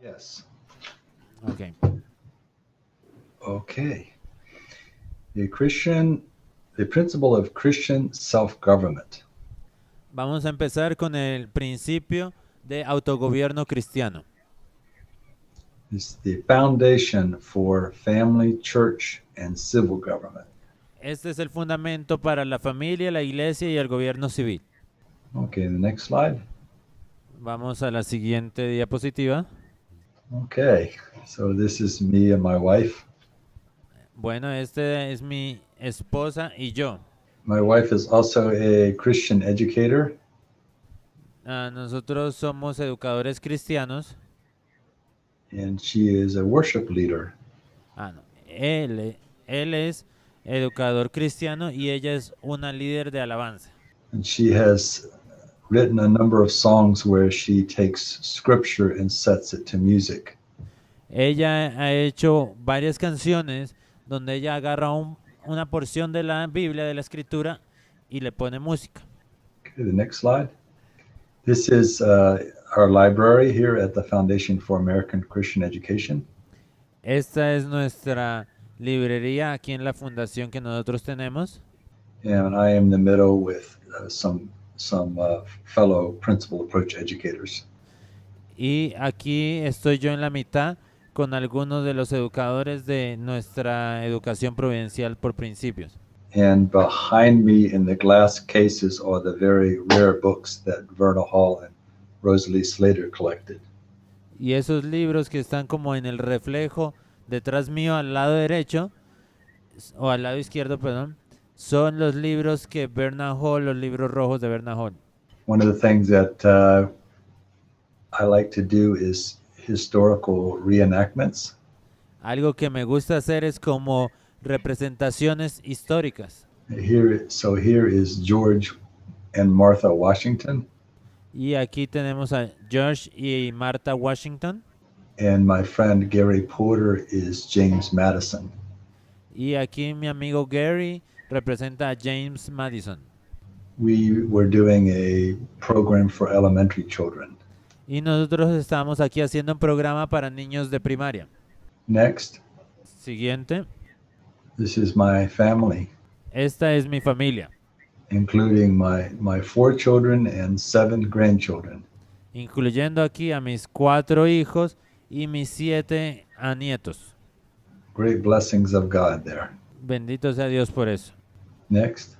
Yes. Ok. Okay. The principle of Christian self-government. Vamos a empezar con el principio de autogobierno cristiano. Is the foundation for family, church, and civil government. Este es el fundamento para la familia, la iglesia y el gobierno civil. Okay, the next slide. Vamos a la siguiente diapositiva. Okay, so this is me and my wife. Bueno, este es mi esposa y yo. My wife is also a Christian educator, Nosotros somos educadores cristianos. and she is a worship leader. No. Él es educador cristiano y ella es una líder de alabanza. And she has written a number of songs where she takes scripture and sets it to music. Ella ha hecho varias canciones donde ella agarra una porción de la Biblia, de la Escritura, y le pone música. Okay, the next slide. This is our library here at the Foundation for American Christian Education. Esta es nuestra librería aquí en la fundación que nosotros tenemos. And I am in the middle with some fellow principal approach educators. Y aquí estoy yo en la mitad con algunos de los educadores de nuestra educación providencial por principios. And behind me in the glass cases are the very rare books that Verna Hall and Rosalie Slater collected. Y esos libros que están como en el reflejo detrás mío al lado derecho, o al lado izquierdo, perdón, son los libros que Verna Hall, los libros rojos de Verna Hall. One of the things that I like to do is historical reenactments. Algo que me gusta hacer es como representaciones históricas. Here is George and Martha Washington, Y aquí tenemos a George y Martha Washington. and my friend Gary Porter is James Madison. Y aquí mi amigo Gary representa a James Madison. We were doing a program for elementary children. Y nosotros estamos aquí haciendo un programa para niños de primaria. Next, Siguiente. this is my family, Esta es mi familia, including my 4 children and 7 grandchildren. incluyendo aquí a mis 4 hijos y mis 7 nietos. Great blessings of God there. Bendito sea Dios por eso. Next,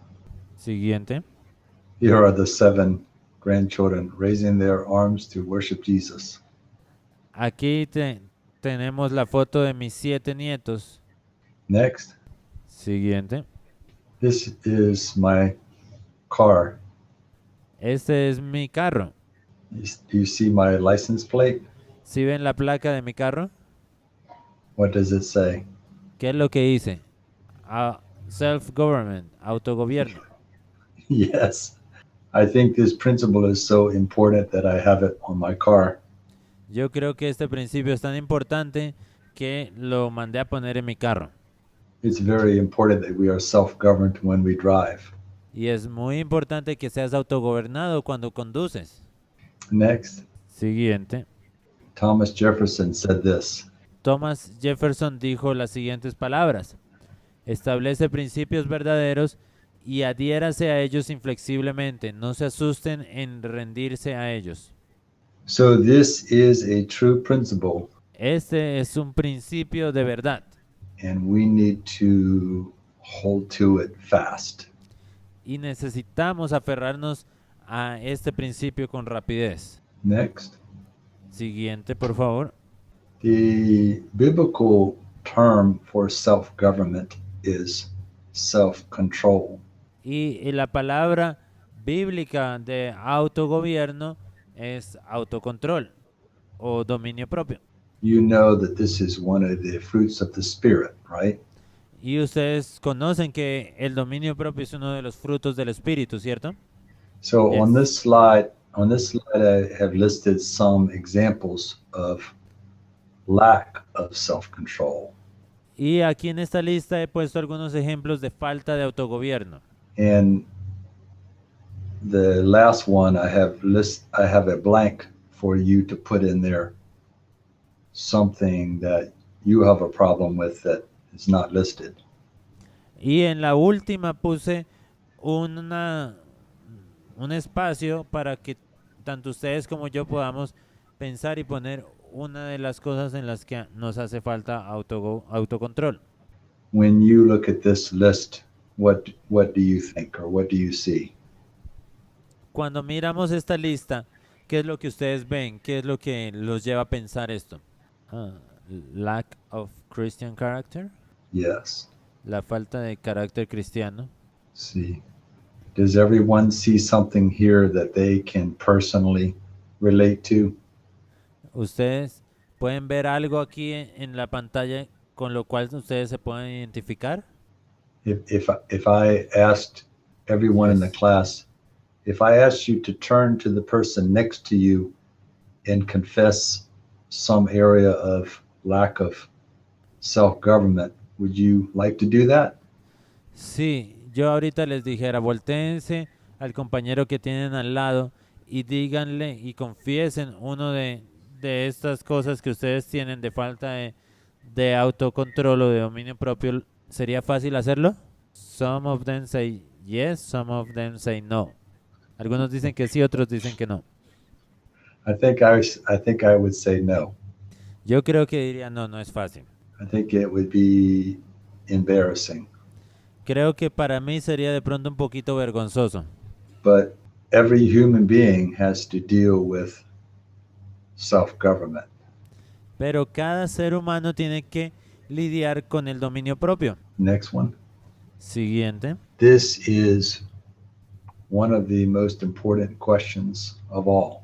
Siguiente. here are the 7 grandchildren raising their arms to worship Jesus. Aquí tenemos la foto de mis 7 nietos. Next, Siguiente. this is my car. Este es mi carro. You see my license plate? ¿Sí ven la placa de mi carro? What does it say? ¿Qué es lo que dice? Self-government, autogobierno. Yes. I think this principle is so important that I have it on my car. Yo creo que este principio es tan importante que lo mandé a poner en mi carro. It's very important that we are self-governed when we drive. Y es muy importante que seas autogobernado cuando conduces. Next, Siguiente. Thomas Jefferson said this. Thomas Jefferson dijo las siguientes palabras. Establece principios verdaderos y adhiérase a ellos inflexiblemente. No se asusten en rendirse a ellos. So this is a true principle, Este es un principio de verdad and we need to hold to it fast. y necesitamos aferrarnos a este principio con rapidez. Next, Siguiente, por favor. the biblical term for self-government is self-control. Y la palabra bíblica de autogobierno es autocontrol o dominio propio. You know that this is one of the fruits of the Spirit, right? Y ustedes conocen que el dominio propio es uno de los frutos del Espíritu, ¿cierto? So Yes. on this slide I have listed some examples of lack of self-control. Y aquí en esta lista he puesto algunos ejemplos de falta de autogobierno. And the last one I have a blank for you to put in there something that you have a problem with that is not listed. Y en la última puse un espacio para que tanto ustedes como yo podamos pensar y poner una de las cosas en las que nos hace falta autocontrol. When you look at this list, what do you think or what do you see? Cuando miramos esta lista, ¿qué es lo que ustedes ven? ¿Qué es lo que los lleva a pensar esto? Lack of Christian character. Yes. La falta de carácter cristiano. See. Does everyone see something here that they can personally relate to? ¿Ustedes pueden ver algo aquí en la pantalla con lo cual ustedes se pueden identificar? If I asked everyone in the class, if I asked you to turn to the person next to you and confess some area of lack of self-government, would you like to do that? Sí, yo ahorita les dijera, voltéense al compañero que tienen al lado y díganle y confiesen uno de estas cosas que ustedes tienen de falta de autocontrol o de dominio propio. ¿Sería fácil hacerlo? Some of them say yes, some of them say no. Algunos dicen que sí, otros dicen que no. I think I would say no. Yo creo que diría no, no es fácil. I think it would be embarrassing. Creo que para mí sería de pronto un poquito vergonzoso. But every human being has to deal with self-government. Pero cada ser humano tiene que lidiar con el dominio propio. Next one. Siguiente. This is one of the most important questions of all.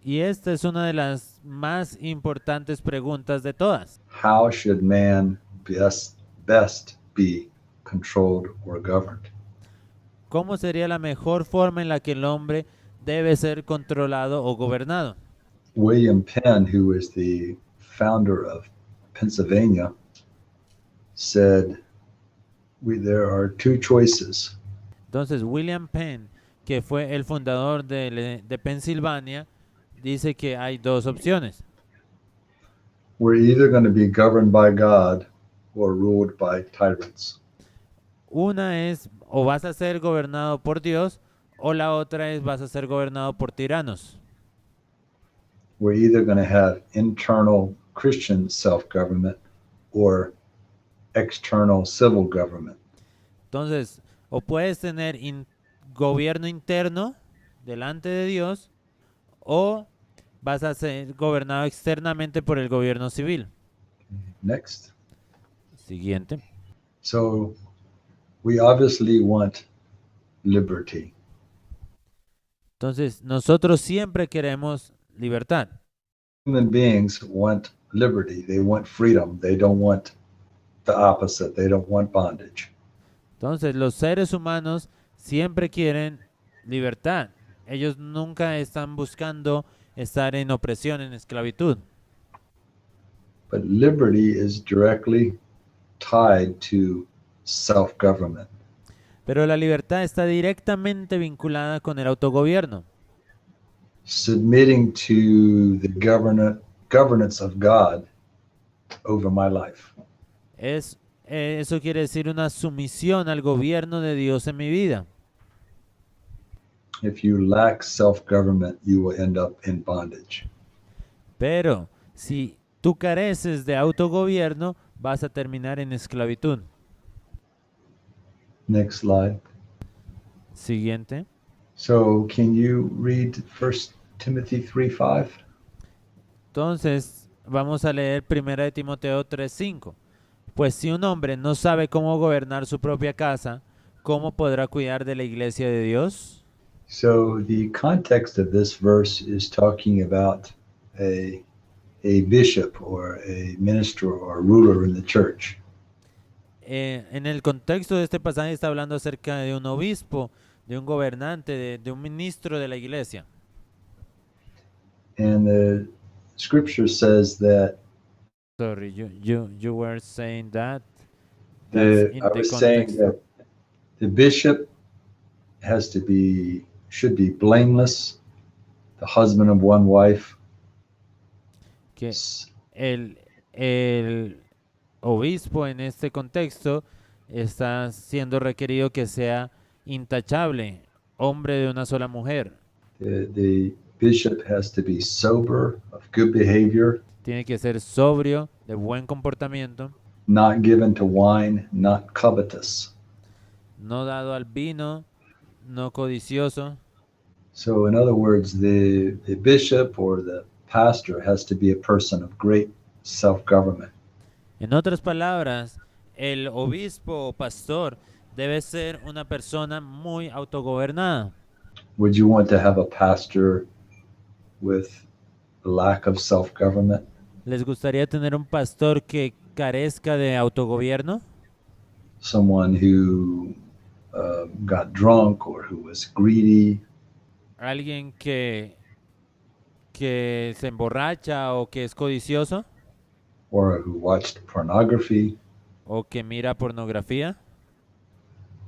Y esta es una de las más importantes preguntas de todas. How should man best be controlled or governed? ¿Cómo sería la mejor forma en la que el hombre debe ser controlado o gobernado? William Penn, who is the founder of Pennsylvania, said there are two choices. Entonces, William Penn, que fue el fundador de Pensilvania, dice que hay dos opciones. We're either going to be governed by God or ruled by tyrants. Una es o vas a ser gobernado por Dios o la otra es vas a ser gobernado por tiranos. We're either going to have internal Christian self-government or external civil government. Entonces, o puedes tener gobierno interno delante de Dios o vas a ser gobernado externamente por el gobierno civil. Next. Siguiente. So we obviously want liberty. Entonces, nosotros siempre queremos libertad. Human beings want liberty. They want freedom. They don't want the opposite. They don't want bondage. Entonces, los seres humanos siempre quieren libertad. Ellos nunca están buscando estar en opresión, en esclavitud. But liberty is directly tied to self-government. Pero la libertad está directamente vinculada con el autogobierno. Submitting to the governance of God over my life. Eso quiere decir una sumisión al gobierno de Dios en mi vida. If you lack self-government, you will end up in bondage. Pero si tú careces de autogobierno, vas a terminar en esclavitud. Next slide. Siguiente. So can you read 1 Timothy 3:5? Entonces, vamos a leer 1 Timoteo 3:5. Pues si un hombre no sabe cómo gobernar su propia casa, ¿cómo podrá cuidar de la iglesia de Dios? So the context of this verse is talking about a bishop or a minister or ruler in the church. En el contexto de este pasaje está hablando acerca de un obispo, de un gobernante, de un ministro de la iglesia. And the scripture says that Sorry, you were saying that. That's in I the was saying context. that the bishop should be blameless, the husband of one wife. Que S- el obispo en este contexto está siendo requerido que sea intachable, hombre de una sola mujer. The bishop has to be sober, of good behavior, Tiene que ser sobrio, de buen comportamiento, not given to wine, not covetous. no dado al vino, no codicioso. So, in other words, the bishop or the pastor has to be a person of great self government. En otras palabras, el obispo o pastor debe ser una persona muy autogobernada. Would you want to have a pastor with lack of self government? ¿Les gustaría tener un pastor que carezca de autogobierno? Someone who got drunk or who was greedy ¿Alguien que se emborracha o que es codicioso or who watched pornography? o que mira pornografía?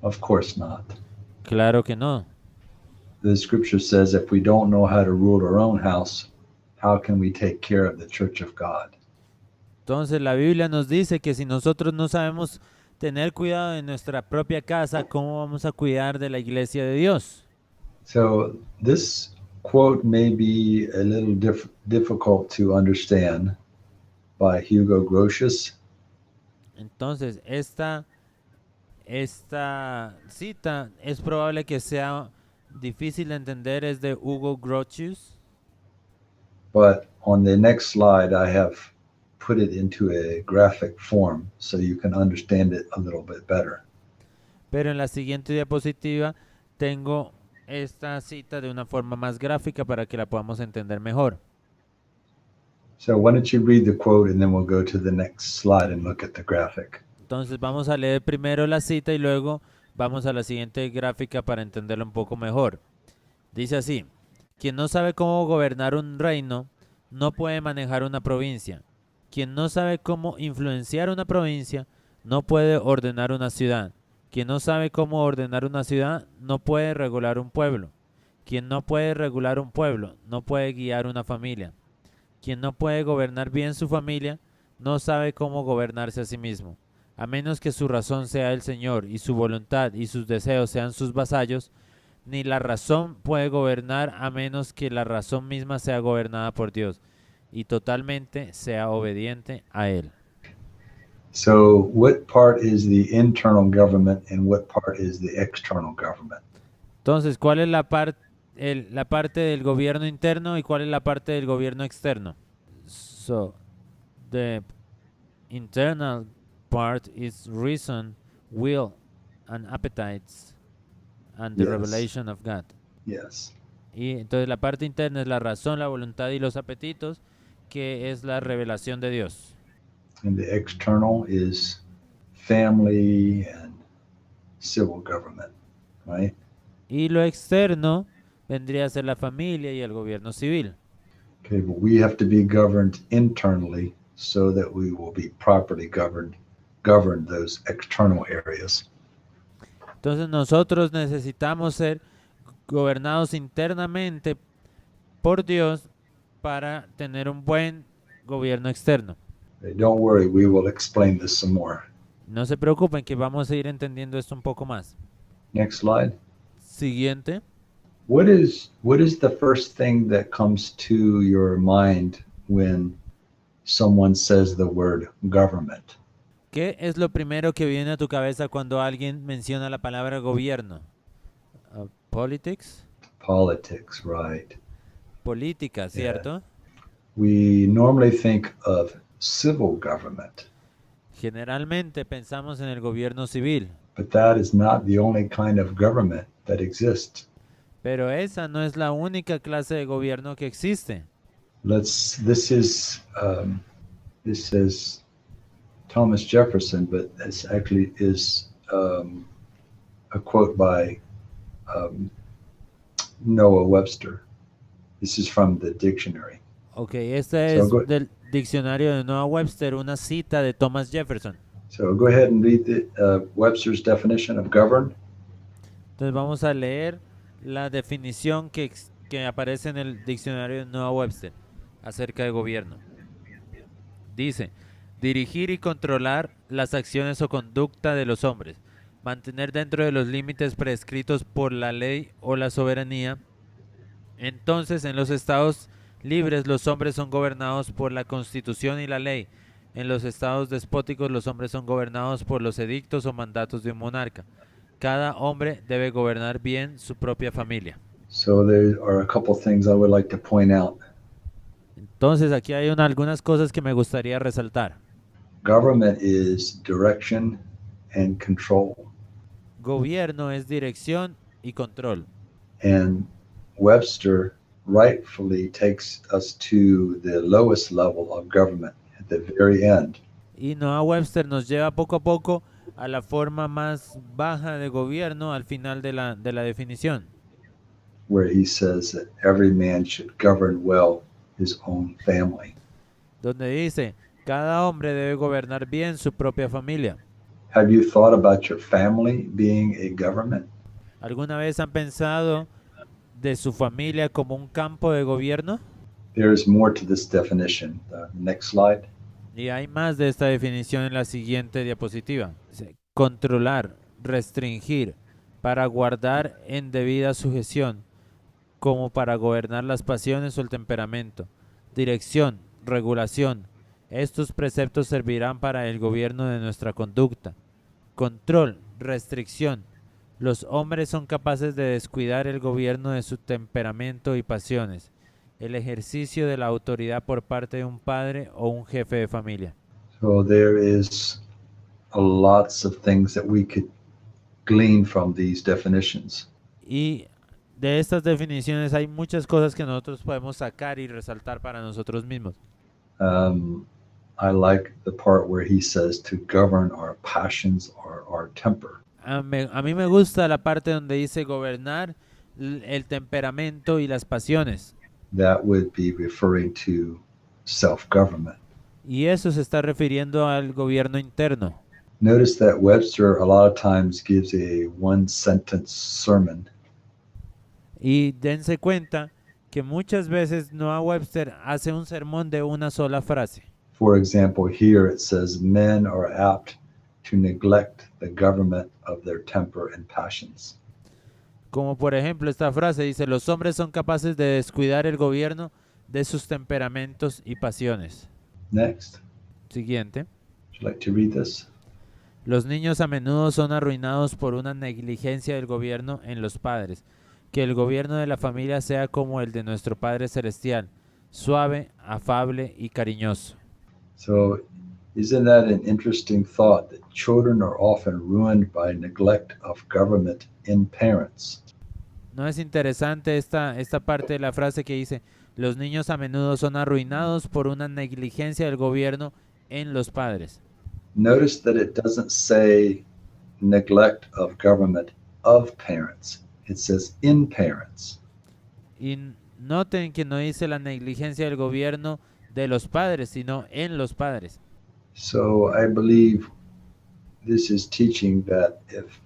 Of course not. Claro que no. The scripture says if we don't know how to rule our own house, how can we take care of the church of God? Entonces la Biblia nos dice que si nosotros no sabemos tener cuidado de nuestra propia casa, ¿cómo vamos a cuidar de la iglesia de Dios? So this quote may be a little difficult to understand by Hugo Grotius. Entonces, esta cita es probable que sea difícil de entender, es de Hugo Grotius, But on the next slide, I have put it into a graphic form so you can understand it a little bit better. pero en la siguiente diapositiva tengo esta cita de una forma más gráfica para que la podamos entender mejor. So why don't you read the quote and then we'll go to the next slide and look at the graphic. Entonces vamos a leer primero la cita y luego vamos a la siguiente gráfica para entenderlo un poco mejor. Dice así: quien no sabe cómo gobernar un reino no puede manejar una provincia. Quien no sabe cómo influenciar una provincia no puede ordenar una ciudad. Quien no sabe cómo ordenar una ciudad no puede regular un pueblo. Quien no puede regular un pueblo no puede guiar una familia. Quien no puede gobernar bien su familia no sabe cómo gobernarse a sí mismo. A menos que su razón sea el Señor y su voluntad y sus deseos sean sus vasallos, ni la razón puede gobernar a menos que la razón misma sea gobernada por Dios y totalmente sea obediente a Él. So what part is the internal government and what part is the external government? Entonces, ¿cuál es la parte del gobierno interno y cuál es la parte del gobierno externo? So, the internal part is reason, will, and appetites, and the Yes. revelation of God. Yes. Y entonces la parte interna es la razón, la voluntad y los apetitos, que es la revelación de Dios. And the external is family and civil government, right? Y lo externo vendría a ser la familia y el gobierno civil. Okay, but we have to be governed internally so that we will be properly govern those external areas. Entonces nosotros necesitamos ser gobernados internamente por Dios para tener un buen gobierno externo. Okay, don't worry, we will explain this some more. No se preocupen que vamos a ir entendiendo esto un poco más. Next slide. Siguiente. What is the first thing that comes to your mind when someone says the word government? ¿Qué es lo primero que viene a tu cabeza cuando alguien menciona la palabra gobierno? Politics. Politics, right. Política, ¿cierto? We normally think of civil government, Generalmente pensamos en el gobierno civil, but that is not the only kind of government that exists. pero esa no es la única clase de gobierno que existe. This says Thomas Jefferson, but this actually is a quote by Noah Webster. This is from the dictionary. Ok, esta es So, del diccionario de Noah Webster una cita de Thomas Jefferson. So go ahead and read the Webster's definition of govern. Entonces vamos a leer la definición que aparece en el diccionario de Noah Webster acerca de gobierno. Dice, dirigir y controlar las acciones o conducta de los hombres, mantener dentro de los límites prescritos por la ley o la soberanía. Entonces, en los estados libres los hombres son gobernados por la Constitución y la ley. En los estados despóticos los hombres son gobernados por los edictos o mandatos de un monarca. Cada hombre debe gobernar bien su propia familia. So there are a couple things I would like to point out. Entonces, aquí hay algunas cosas que me gustaría resaltar. Government is direction and control. Gobierno es dirección y control. And Webster rightfully takes us to the lowest level of government at the very end. Y Noah Webster nos lleva poco a poco a la forma más baja de gobierno al final de la definición, where he says that every man should govern well his own family. donde dice, cada hombre debe gobernar bien su propia familia. Have you thought about your family being a government? ¿Alguna vez han pensado de su familia como un campo de gobierno? There is more to this definition. Next slide. Y hay más de esta definición en la siguiente diapositiva. Dice, controlar, restringir, para guardar en debida sujeción, como para gobernar las pasiones o el temperamento. Dirección, regulación. Estos preceptos servirán para el gobierno de nuestra conducta. Control, restricción. Los hombres son capaces de descuidar el gobierno de su temperamento y pasiones. El ejercicio de la autoridad por parte de un padre o un jefe de familia. So there is lots of things that we could glean from these definitions. Y de estas definiciones hay muchas cosas que nosotros podemos sacar y resaltar para nosotros mismos. I like the part where he says to govern our passions or our temper. A mí me gusta la parte donde dice gobernar el temperamento y las pasiones. That would be referring to self-government. Y eso se está refiriendo al gobierno interno. Notice that Webster a lot of times gives a one-sentence sermon. Y dense cuenta que muchas veces Noah Webster hace un sermón de una sola frase. For example, here it says, men are apt to neglect the government of their temper and passions. Como por ejemplo esta frase dice, los hombres son capaces de descuidar el gobierno de sus temperamentos y pasiones. Next. Siguiente. Would you like to read this? Los niños a menudo son arruinados por una negligencia del gobierno en los padres. Que el gobierno de la familia sea como el de nuestro Padre Celestial, suave, afable y cariñoso. So, isn't that an interesting thought that children are often ruined by neglect of government in parents? ¿No es interesante esta parte de la frase que dice, los niños a menudo son arruinados por una negligencia del gobierno en los padres? Notice that it doesn't say neglect of government of parents. It says in parents. Y noten que no dice la negligencia del gobierno de los padres, sino en los padres. So I believe this is teaching that if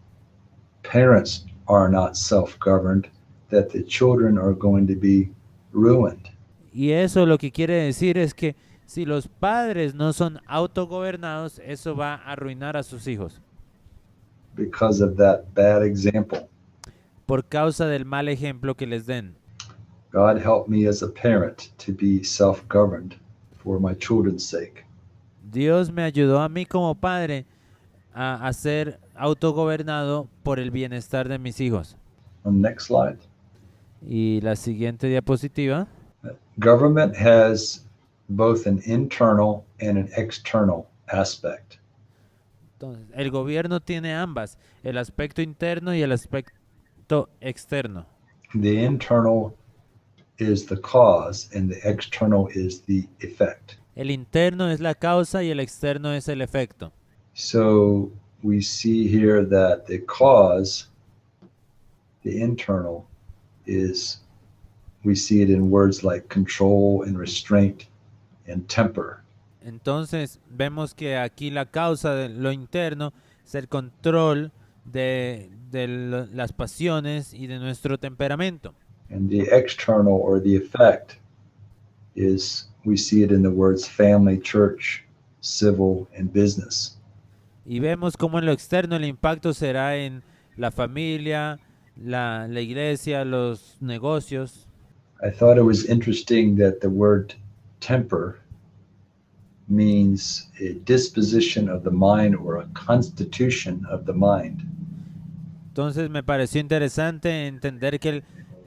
parents are not self-governed, that the children are going to be ruined. Y eso lo que quiere decir es que si los padres no son autogobernados, eso va a arruinar a sus hijos. Because of that bad example. Por causa del mal ejemplo que les den. God help me as a parent to be self-governed for my children's sake. Dios me ayudó a mí como padre a ser autogobernado por el bienestar de mis hijos. Next slide. Y la siguiente diapositiva. Government has both an internal and an external aspect. Entonces, el gobierno tiene ambas, el aspecto interno y el aspecto externo. The internal is the cause and the external is the effect. El interno es la causa y el externo es el efecto. So we see here that the cause, the internal, is, we see it in words like control and restraint and temper. Entonces vemos que aquí la causa de lo interno es el control de las pasiones y de nuestro temperamento. And the external or the effect is we see it in the words family, church, civil, and business. Y vemos cómo en lo externo el impacto será en la familia, la iglesia, los negocios. I thought it was interesting that the word temper means a disposition of the mind or a constitution of the mind. Entonces me pareció interesante entender que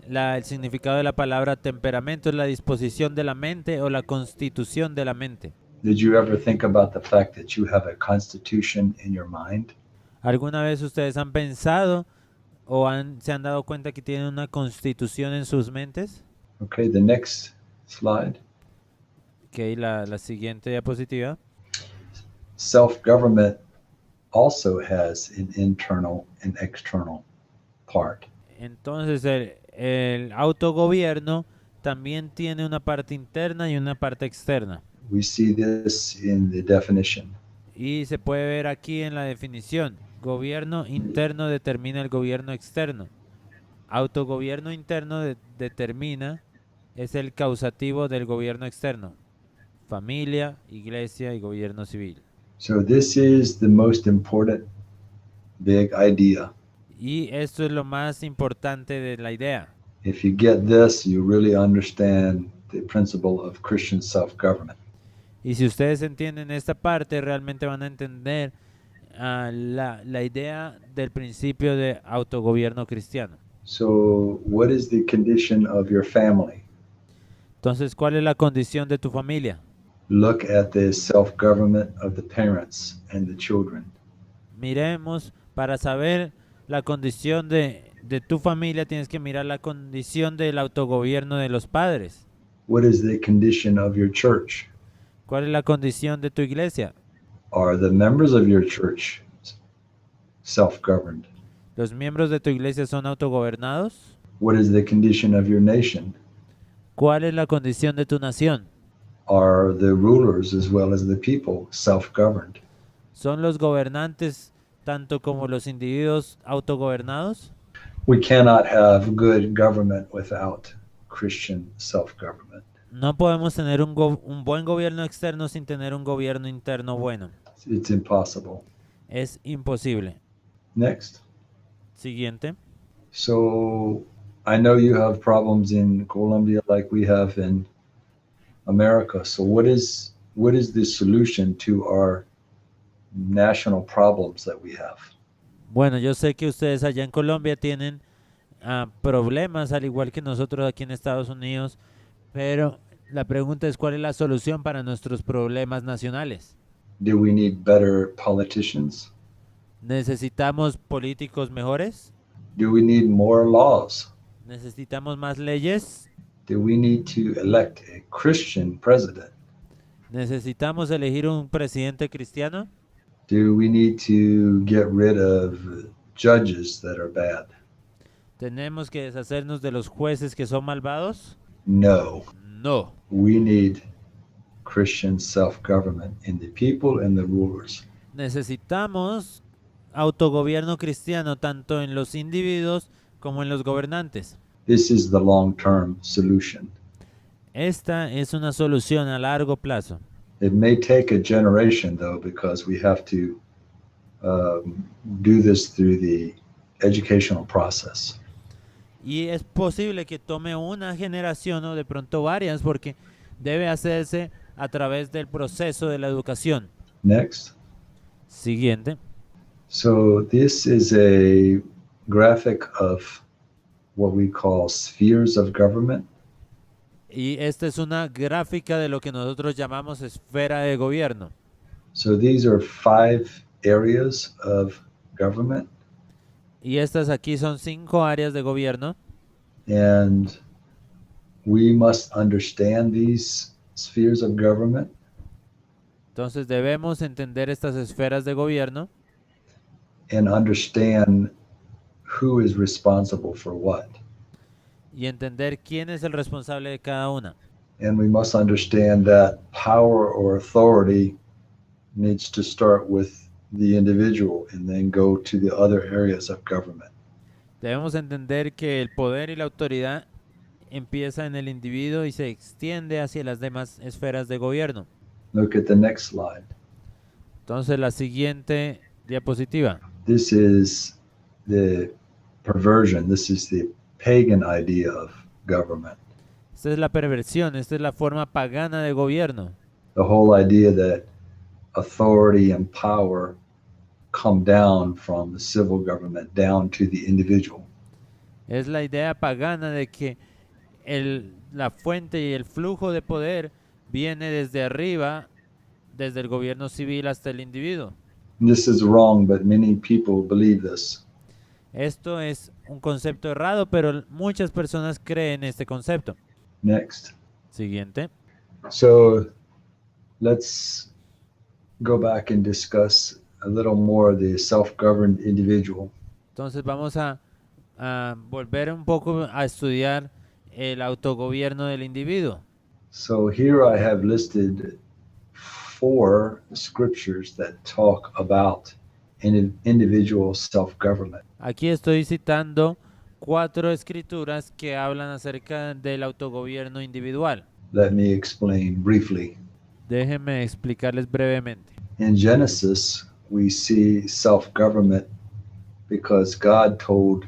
el significado de la palabra temperamento es la disposición de la mente o la constitución de la mente. Did you ever think about the fact that you have a constitution in your mind? ¿Alguna vez ustedes han pensado o se han dado cuenta que tienen una constitución en sus mentes? Okay, the next slide. Ok, la siguiente diapositiva. Self-government also has an internal and external part. Entonces el autogobierno también tiene una parte interna y una parte externa. We see this in the definition. Y se puede ver aquí en la definición. Gobierno interno determina el gobierno externo. Autogobierno interno determina, es el causativo del gobierno externo. Familia, iglesia y gobierno civil. So this is the most important big idea. Y esto es lo más importante de la idea. If you get this, you really understand the principle of Christian self-government. Y si ustedes entienden esta parte, realmente van a entender la idea del principio de autogobierno cristiano. So what is the condition of your family? Entonces, ¿cuál es la condición de tu familia? Look at the self-government of the parents and the children. Miremos, para saber la condición de tu familia, tienes que mirar la condición del autogobierno de los padres. What is the condition of your church? ¿Cuál es la condición de tu iglesia? Are the members of your church self-governed? ¿Los miembros de tu iglesia son autogobernados? What is the condition of your nation? ¿Cuál es la condición de tu nación? Are the rulers as well as the people self-governed? ¿Son los gobernantes tanto como los individuos autogobernados? We cannot have good government without Christian self-government. No podemos tener un buen gobierno externo sin tener un gobierno interno bueno. It's impossible. Es imposible. Next. Siguiente. So I know you have problems in Colombia like we have in America. So what is the solution to our national problems that we have? Bueno, yo sé que ustedes allá en Colombia tienen problemas al igual que nosotros aquí en Estados Unidos, pero la pregunta es ¿cuál es la solución para nuestros problemas nacionales? Do we need better politicians? ¿Necesitamos políticos mejores? Do we need more laws? ¿Necesitamos más leyes? Do we need to elect a Christian president? ¿Necesitamos elegir un presidente cristiano? Do we need to get rid of judges that are bad? ¿Tenemos que deshacernos de los jueces que son malvados? No. No. We need Christian self-government in the people and the rulers. Necesitamos autogobierno cristiano tanto en los individuos como en los gobernantes. This is the long-term solution. Esta es una solución a largo plazo. It may take a generation, though, because we have to do this through the educational process. Y es posible que tome una generación o de pronto varias porque debe hacerse a través del proceso de la educación. Next. Siguiente. So this is a graphic of what we call spheres of government. Y esta es una gráfica de lo que nosotros llamamos esfera de gobierno. So these are 5 areas of government. Y estas aquí son 5 áreas de gobierno. And we must understand these spheres of government. Entonces debemos entender estas esferas de gobierno And understand who is responsible for what. y entender quién es el responsable de cada una. And we must understand that power or authority needs to start with the individual and then go to the other areas of government. Debemos entender que el poder y la autoridad empieza en el individuo y se extiende hacia las demás esferas de gobierno. Look at the next slide. Entonces, la siguiente diapositiva. This is the perversion. This is the pagan idea of government. Esta es la perversión, esta es la forma pagana de gobierno. The whole idea that authority and power come down from the civil government down to the individual. Es la idea pagana de que la fuente y el flujo de poder viene desde arriba, desde el gobierno civil hasta el individuo. This is wrong, but many people believe this. Esto es un concepto errado, pero muchas personas creen este concepto. Next. Siguiente. So let's go back and discuss a little more the self-governed individual. Entonces vamos a volver un poco a estudiar el autogobierno del individuo. So here I have listed 4 scriptures that talk about individual self-government. Aquí estoy citando 4 escrituras que hablan acerca del autogobierno individual. Let me explain briefly. Déjenme explicarles brevemente. In Genesis, we see self-government because God told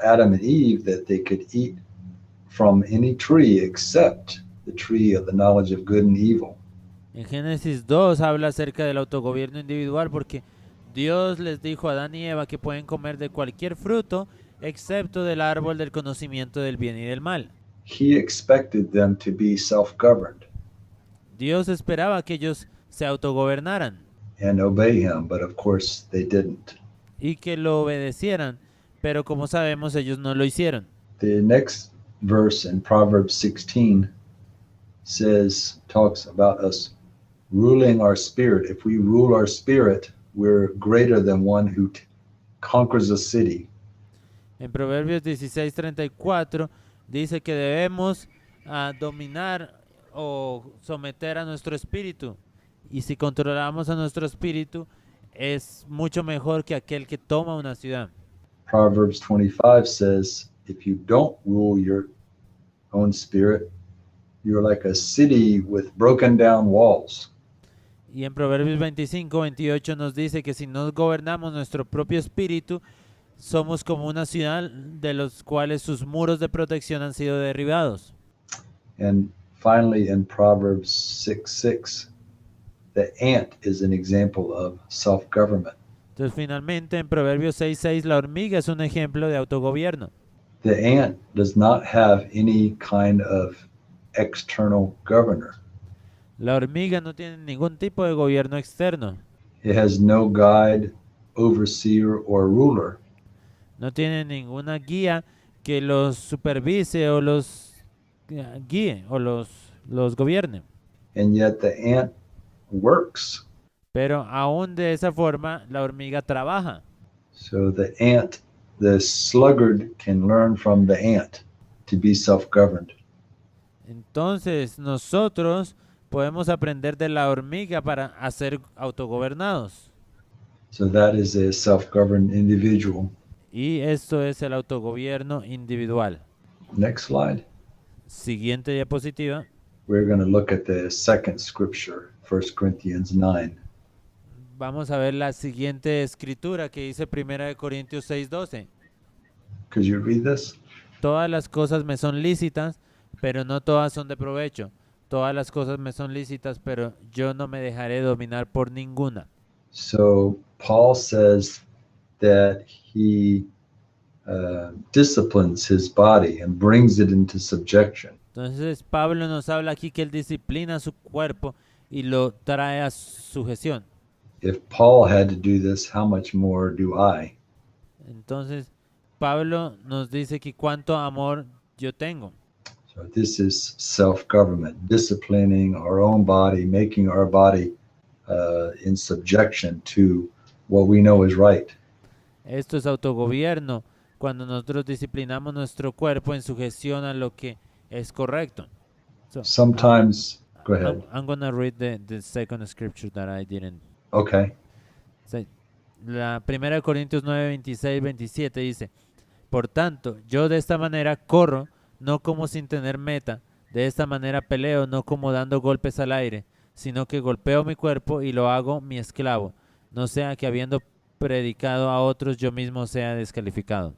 Adam and Eve that they could eat from any tree except the tree of the knowledge of good and evil. En Génesis 2 habla acerca del autogobierno individual porque Dios les dijo a Adán y Eva que pueden comer de cualquier fruto excepto del árbol del conocimiento del bien y del mal. He expected them to be self-governed Dios esperaba que ellos se autogobernaran and obey him, but of course they didn't. y que lo obedecieran, pero como sabemos ellos no lo hicieron. The next verse in Proverbs 16 talks about us ruling our spirit. If we rule our spirit, we're greater than one who conquers a city. En Proverbios 16:34 dice que debemos dominar o someter a nuestro espíritu. Y si controlamos a nuestro espíritu, es mucho mejor que aquel que toma una ciudad. Proverbs 25 says, if you don't rule your own spirit, you're like a city with broken down walls. Y en Proverbios 25:28 nos dice que si no gobernamos nuestro propio espíritu, somos como una ciudad de los cuales sus muros de protección han sido derribados. And finally, in Proverbs 6:6, the ant is an example of self-government. Entonces, finalmente, en Proverbios 6:6, la hormiga es un ejemplo de autogobierno. The ant does not have any kind of external governor. La hormiga no tiene ningún tipo de gobierno externo. It has no guide, overseer, or ruler. No tiene ninguna guía que los supervise o los guíe o los gobierne. And yet the ant works. Pero aún de esa forma, la hormiga trabaja. So the sluggard can learn from the ant to be self-governed. Entonces, nosotros podemos aprender de la hormiga para ser autogobernados. So that is a self-governed individual. Y esto es el autogobierno individual. Next slide. Siguiente diapositiva. We're going to look at the second scripture, 1 Corinthians 9. Vamos a ver la siguiente escritura que dice 1 Corintios 6:12. Could you read this? Todas las cosas me son lícitas, pero no todas son de provecho. Todas las cosas me son lícitas, pero yo no me dejaré dominar por ninguna. So Paul says that he disciplines his body and brings it into subjection. Entonces Pablo nos habla aquí que él disciplina su cuerpo y lo trae a sujeción. If Paul had to do this, how much more do I? Entonces Pablo nos dice que cuánto amor yo tengo. So this is self-government, disciplining our own body, making our body in subjection to what we know is right. Esto es autogobierno, cuando nosotros disciplinamos nuestro cuerpo en sujeción a lo que es correcto. So, Sometimes, go ahead. I'm gonna read the second scripture that I didn't. Okay. So, la primera de Corintios 9, 26, 27 dice, por tanto, yo de esta manera corro, no como sin tener meta, de esta manera peleo, no como dando golpes al aire, sino que golpeo mi cuerpo y lo hago mi esclavo, no sea que habiendo predicado a otros yo mismo sea descalificado.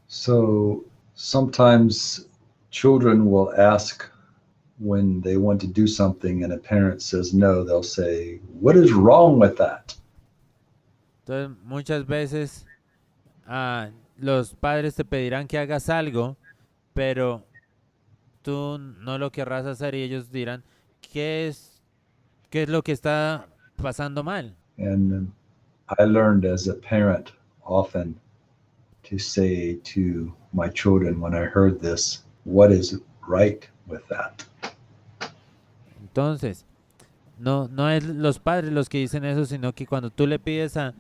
So sometimes children will ask when they want to do something and a parent says no, they'll say, "What is wrong with that?" Entonces, muchas veces los padres te pedirán que hagas algo, pero tú no lo querrás hacer y ellos dirán, ¿qué es lo que está pasando mal? And I learned as a parent often to say to my children when I heard this, "What is right with that?" Entonces, no es los padres los que dicen eso, sino que cuando tú le pides a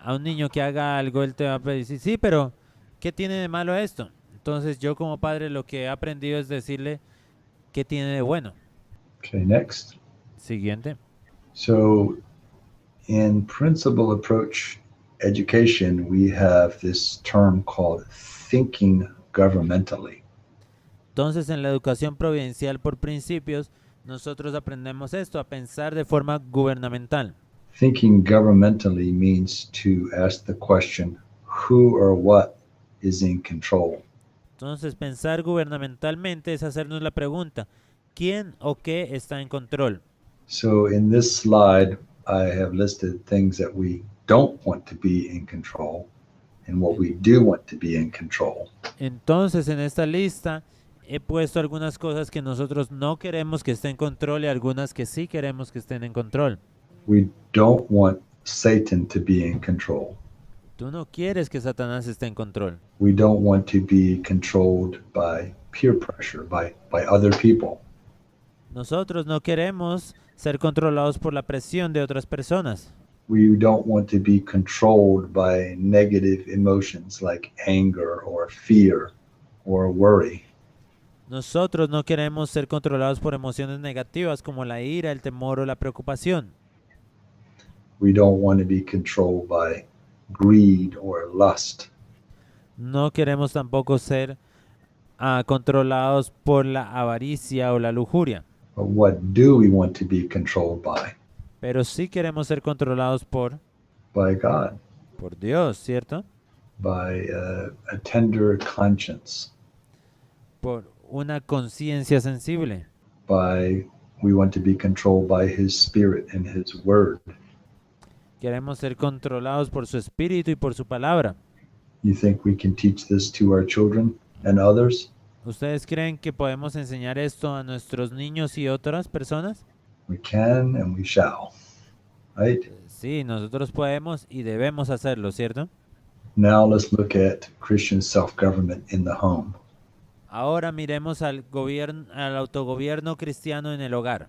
un niño que haga algo, él te va a decir, sí, pero ¿qué tiene de malo esto? Entonces yo como padre lo que he aprendido es decirle qué tiene de bueno. Okay, next. Siguiente. So in principal approach education, we have this term called thinking governmentally. Entonces en la educación providencial por principios, nosotros aprendemos esto, a pensar de forma gubernamental. Thinking governmentally means to ask the question, who or what is in control? Entonces pensar gubernamentalmente es hacernos la pregunta, ¿quién o qué está en control? So in this slide, I have listed things that we don't want to be in control and what we do want to be in control. Entonces en esta lista he puesto algunas cosas que nosotros no queremos que estén en control y algunas que sí queremos que estén en control. We don't want Satan to be in control. Tú no quieres que Satanás esté en control. We don't want to be controlled by peer pressure, by other people. Nosotros no queremos ser controlados por la presión de otras personas. We don't want to be controlled by negative emotions like anger or fear or worry. Nosotros no queremos ser controlados por emociones negativas como la ira, el temor o la preocupación. We don't want to be controlled by greed or lust. No queremos tampoco ser controlados por la avaricia o la lujuria. But what do we want to be controlled by? Pero sí queremos ser controlados By God, por Dios, ¿cierto? by a tender conscience, Por una conciencia sensible. we want to be controlled by His Spirit and His Word. Queremos ser controlados por su espíritu y por su palabra. You think we can teach this to our children and others? ¿Ustedes creen que podemos enseñar esto a nuestros niños y otras personas? We can and we shall, right? Sí, nosotros podemos y debemos hacerlo, ¿cierto? Now let's look at Christian self-government in the home. Ahora miremos al autogobierno cristiano en el hogar.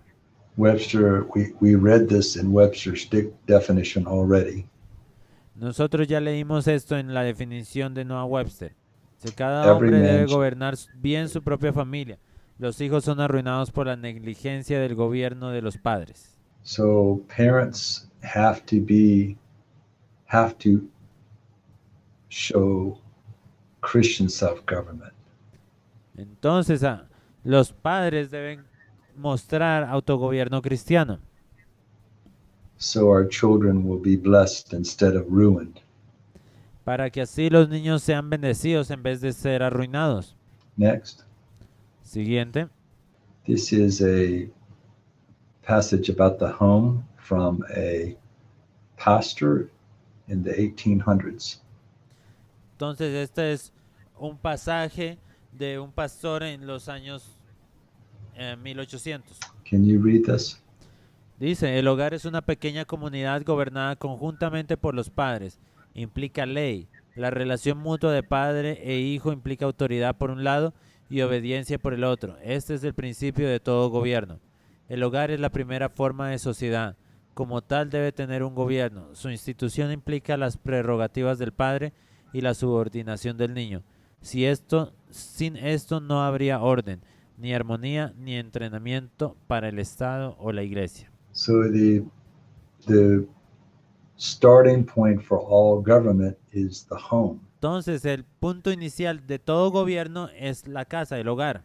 Webster, we read this in Webster's definition already. Nosotros ya leímos esto en la definición de Noah Webster. Si cada Every hombre debe man gobernar bien su propia familia, los hijos son arruinados por la negligencia del gobierno de los padres. So parents have to show Christian self-government. Entonces, los padres deben mostrar autogobierno cristiano So our children will be blessed instead of ruined. para que así los niños sean bendecidos en vez de ser arruinados. Next. Siguiente. This is a passage about the home from a pastor in the 1800s. Entonces, este es un pasaje de un pastor en los años 1800. Can you read this? Dice, el hogar es una pequeña comunidad gobernada conjuntamente por los padres. Implica ley. La relación mutua de padre e hijo implica autoridad por un lado y obediencia por el otro. Este es el principio de todo gobierno. El hogar es la primera forma de sociedad. Como tal debe tener un gobierno. Su institución implica las prerrogativas del padre y la subordinación del niño. Sin esto no habría orden. ni armonía, ni entrenamiento para el Estado o la Iglesia. So the starting point for all government is the home. Entonces, el punto inicial de todo gobierno es la casa, el hogar.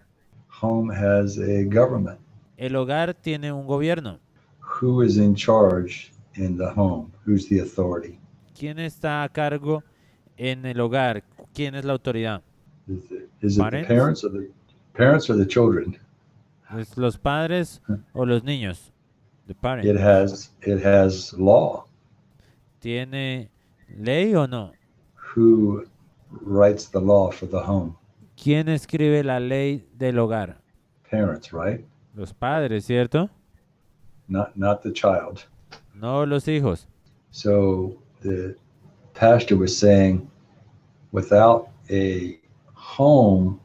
Home has a government. El hogar tiene un gobierno. Who is in charge in the home? Who's the authority? ¿Quién está a cargo en el hogar? ¿Quién es la autoridad? Is it the Parents? parents or the children? ¿Es los padres o los niños? The parent. It has law. ¿Tiene ley o no? Who writes the law for the home? ¿Quién escribe la ley del hogar? Parents, right? Los padres, ¿cierto? Not the child. No los hijos. So the pastor was saying, without a home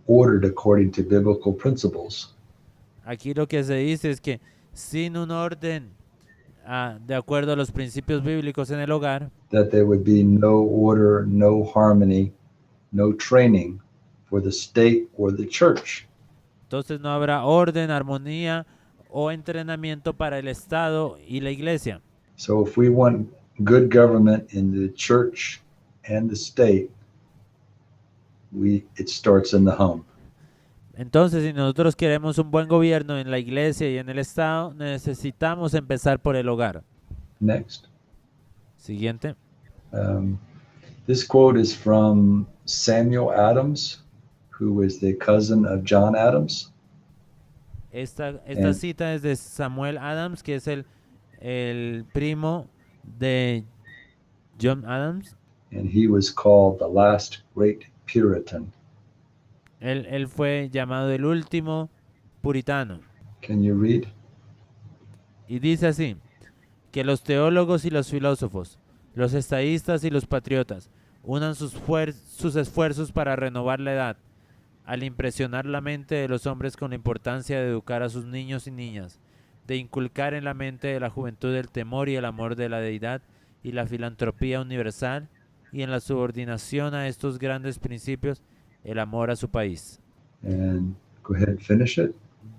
ordered according to biblical principles, Aquí lo que se dice es que sin un orden de acuerdo a los principios bíblicos en el hogar, that there would be no order, no harmony, no training for the state or the church. entonces no habrá orden, armonía o entrenamiento para el Estado y la Iglesia. So if we want good government in the church and the state, it starts in the home. Entonces, si nosotros queremos un buen gobierno en la Iglesia y en el Estado, necesitamos empezar por el hogar. Next. Siguiente. This quote is from Samuel Adams, who was the cousin of John Adams. Esta And- cita es de Samuel Adams, que es el primo de John Adams. And he was called the last great Puritan. Él fue llamado el último puritano. Can you read? Y dice así, que los teólogos y los filósofos, los estadistas y los patriotas unan sus esfuerzos para renovar la edad, al impresionar la mente de los hombres con la importancia de educar a sus niños y niñas, de inculcar en la mente de la juventud el temor y el amor de la deidad y la filantropía universal, y en la subordinación a estos grandes principios, el amor a su país. And go ahead and finish it.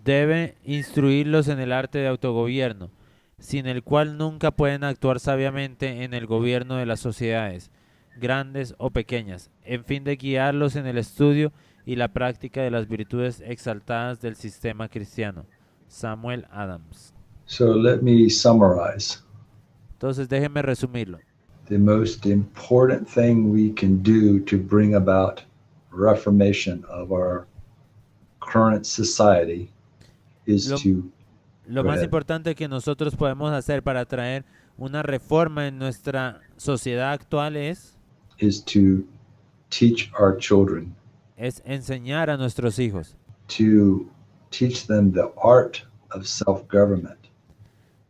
Debe instruirlos en el arte de autogobierno, sin el cual nunca pueden actuar sabiamente en el gobierno de las sociedades, grandes o pequeñas, en fin de guiarlos en el estudio y la práctica de las virtudes exaltadas del sistema cristiano. Samuel Adams. So let me summarize. Entonces déjenme resumirlo. The most important thing we can do to bring about reformation of our current society is Lo- to Lo Go más ahead. importante que nosotros podemos hacer para traer una reforma en nuestra sociedad actual es teach our children, enseñar a nuestros hijos, to teach them the art of self-government.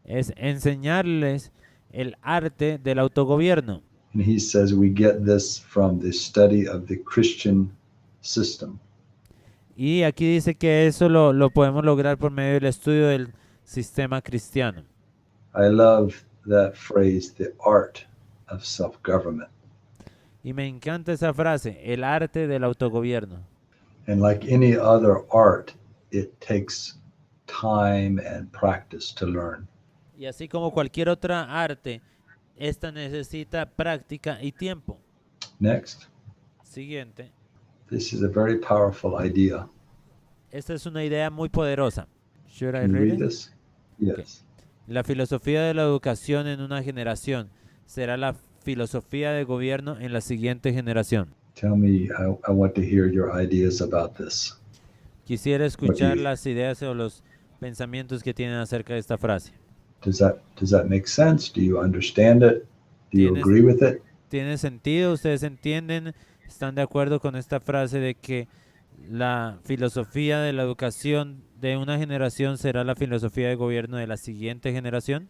es enseñarles el arte del autogobierno. And he says we get this from the study of the Christian system. Y aquí dice que eso lo podemos lograr por medio del estudio del sistema cristiano. I love that phrase, the art of self-government. Y me encanta esa frase, el arte del autogobierno. And like any other art, it takes time and practice to learn. Y así como cualquier otra arte, esta necesita práctica y tiempo. Next. Siguiente. This is a very powerful idea. Esta es una idea muy poderosa. Should I Can you read read it? this? Yes. La filosofía de la educación en una generación será la filosofía de gobierno en la siguiente generación. Tell me, I want to hear your ideas about this. Quisiera escuchar you- las ideas o los pensamientos que tienen acerca de esta frase. Does that make sense? Do you understand it? Do you Tienes- agree with it? ¿Tiene sentido? ¿Ustedes entienden? ¿Están de acuerdo con esta frase de que la filosofía de la educación de una generación será la filosofía de gobierno de la siguiente generación?